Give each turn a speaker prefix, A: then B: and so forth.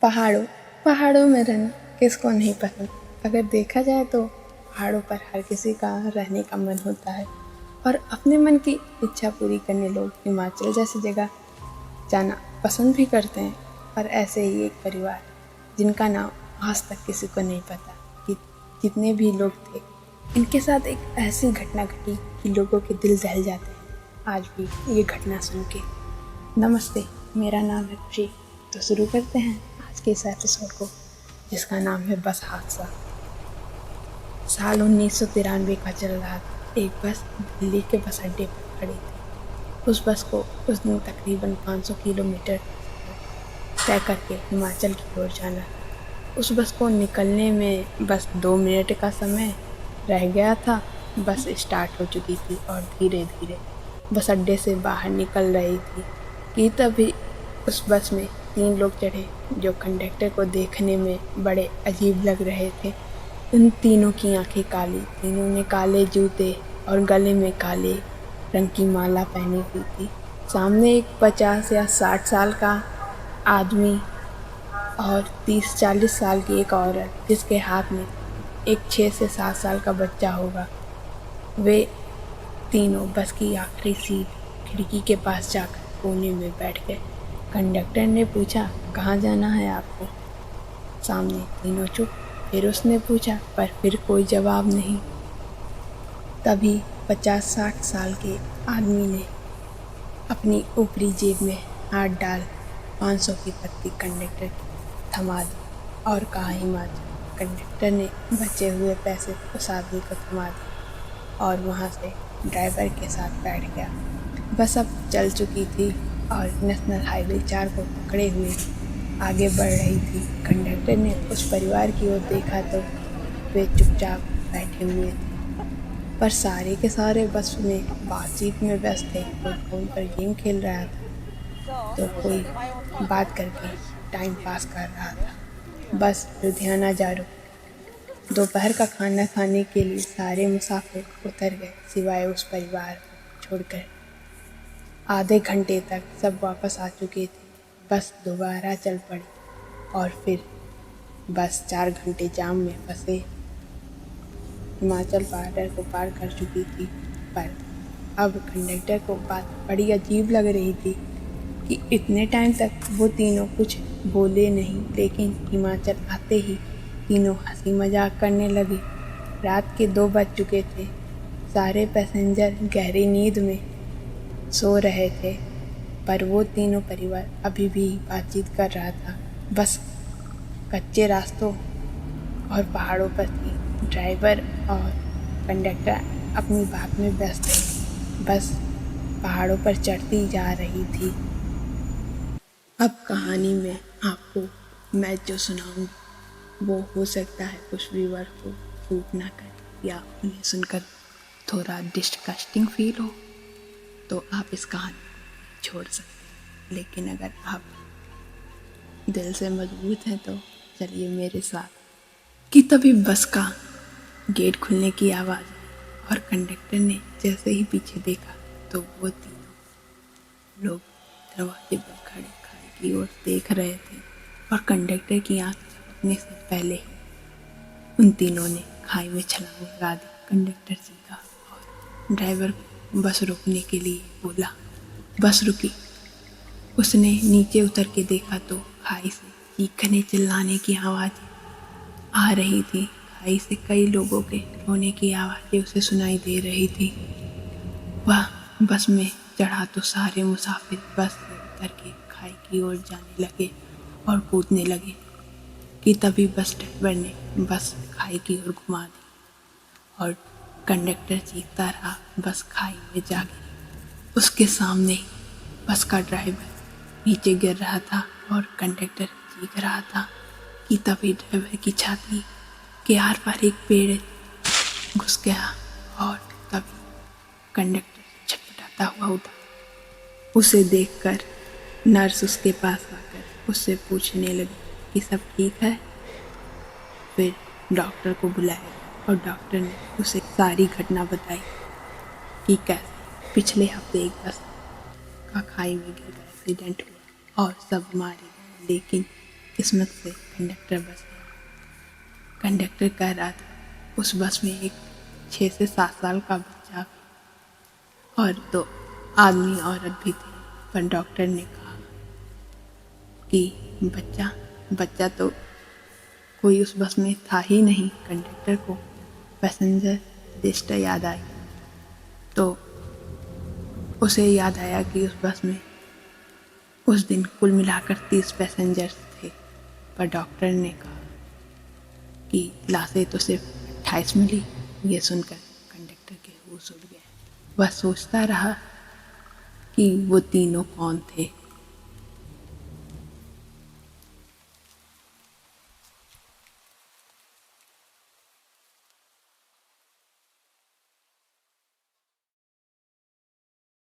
A: पहाड़ों पहाड़ों में रहना किसको नहीं पसंद। अगर देखा जाए तो पहाड़ों पर हर किसी का रहने का मन होता है और अपने मन की इच्छा पूरी करने लोग हिमाचल जैसी जगह जाना पसंद भी करते हैं। और ऐसे ही एक परिवार जिनका नाम आज तक किसी को नहीं पता कि जितने भी लोग थे, इनके साथ एक ऐसी घटना घटी कि लोगों के दिल दहल जाते हैं आज भी ये घटना सुन के। नमस्ते, मेरा नाम है खुशी। तो शुरू करते हैं आज के इस एपिसोड को, जिसका नाम है बस हादसा। साल 1993 का चल रहा था। एक बस दिल्ली के बस अड्डे पर खड़ी थी। उस बस को उस दिन तकरीबन 500 किलोमीटर तय करके हिमाचल की ओर जाना था। उस बस को निकलने में बस 2 मिनट का समय रह गया था। बस स्टार्ट हो चुकी थी और धीरे धीरे बस अड्डे से बाहर निकल रही थी कि तभी उस बस में 3 लोग चढ़े जो कंडक्टर को देखने में बड़े अजीब लग रहे थे। उन तीनों की आंखें काली, तीनों ने काले जूते और गले में काले रंग की माला पहनी हुई थी। सामने एक 50 या 60 साल का आदमी और 30-40 साल की एक औरत, जिसके हाथ में एक 6 से 7 साल का बच्चा होगा। वे तीनों बस की आखिरी सीट खिड़की के पास जाकर कोने में बैठ गए। कंडक्टर ने पूछा, कहाँ जाना है आपको? सामने तीनों चुप। फिर उसने पूछा, पर फिर कोई जवाब नहीं। तभी 50-60 साल के आदमी ने अपनी ऊपरी जेब में हाथ डाल 500 की पत्ती कंडक्टर की थमा दी और कहा, हिमाचल। कंडक्टर ने बचे हुए पैसे उस आदमी को थमा दिए और वहाँ से ड्राइवर के साथ बैठ गया। बस अब चल चुकी थी और नेशनल हाईवे 4 को पकड़े हुए आगे बढ़ रही थी। कंडक्टर ने उस परिवार की ओर देखा तो वे चुपचाप बैठे हुए थे, पर सारे के सारे बस में बातचीत में व्यस्त थे। कोई फोन पर गेम खेल रहा था तो कोई बात करके टाइम पास कर रहा था। बस लुधियाना जा रुकी। दोपहर का खाना खाने के लिए सारे मुसाफिर उतर गए सिवाय उस परिवार को छोड़कर। आधे घंटे तक सब वापस आ चुके थे। बस दोबारा चल पड़ी और फिर बस 4 घंटे जाम में फंसे हिमाचल बॉर्डर को पार कर चुकी थी। पर अब कंडक्टर को बात बड़ी अजीब लग रही थी कि इतने टाइम तक वो तीनों कुछ बोले नहीं, लेकिन हिमाचल आते ही तीनों हंसी मजाक करने लगे। रात के 2 बज चुके थे। सारे पैसेंजर गहरी नींद में सो रहे थे, पर वो तीनों परिवार अभी भी बातचीत कर रहा था। बस कच्चे रास्तों और पहाड़ों पर थी। ड्राइवर और कंडक्टर अपनी बात में व्यस्त थे। बस पहाड़ों पर चढ़ती जा रही थी। अब कहानी में आपको मैं जो सुनाऊंगी वो हो सकता है कुछ व्यूअर को सूट ना करे या उन्हें सुनकर थोड़ा डिस्गस्टिंग फील हो, तो आप इस कहानी को छोड़ सकते हैं। लेकिन अगर आप दिल से मजबूत हैं तो चलिए मेरे साथ। कि तभी बस का गेट खुलने की आवाज़ आई और कंडक्टर ने जैसे ही पीछे देखा तो वो तीनों लोग दरवाजे पर खड़े खाई की ओर देख रहे थे और कंडक्टर की आंख झपकने से पहले ही उन तीनों ने खाई में छलांग लगा दी। कंडक्टर सीखा और ड्राइवर बस रुकने के लिए बोला। बस रुकी। उसने नीचे उतर के देखा तो खाई से चीखने चिल्लाने की आवाज़ें आ रही थी। खाई से कई लोगों के रोने की आवाज़ें उसे सुनाई दे रही थी। वह बस में चढ़ा तो सारे मुसाफिर बस से उतर के खाई की ओर जाने लगे और कूदने लगे कि तभी बस ड्राइवर ने बस खाई की ओर घुमा दी और कंडक्टर चीखता रहा। बस खाई में जा गिरी। उसके सामने बस का ड्राइवर नीचे गिर रहा था और कंडक्टर चीख रहा था कि तभी ड्राइवर की छाती के आर पार एक पेड़ घुस गया और तभी कंडक्टर छटपटाता हुआ उठा। उसे देखकर नर्स उसके पास आकर उससे पूछने लगी कि सब ठीक है। फिर डॉक्टर को बुलाया और डॉक्टर ने उसे सारी घटना बताई कि कैसे पिछले हफ्ते एक बस का खाई में गिर एक्सीडेंट हुआ और सब मारे गए, लेकिन किस्मत से कंडक्टर बच गया। कंडक्टर कह रहा था उस बस में एक 6 से 7 साल का बच्चा और 2 आदमी औरत भी थे, पर डॉक्टर ने कहा कि बच्चा तो कोई उस बस में था ही नहीं। कंडक्टर को पैसेंजर लिस्ट याद आई तो उसे याद आया कि उस बस में उस दिन कुल मिलाकर 30 पैसेंजर्स थे, पर डॉक्टर ने कहा कि लाशें तो सिर्फ 28 मिली। ये सुनकर कंडक्टर के होश उड़ गए। वह सोचता रहा कि वो तीनों कौन थे।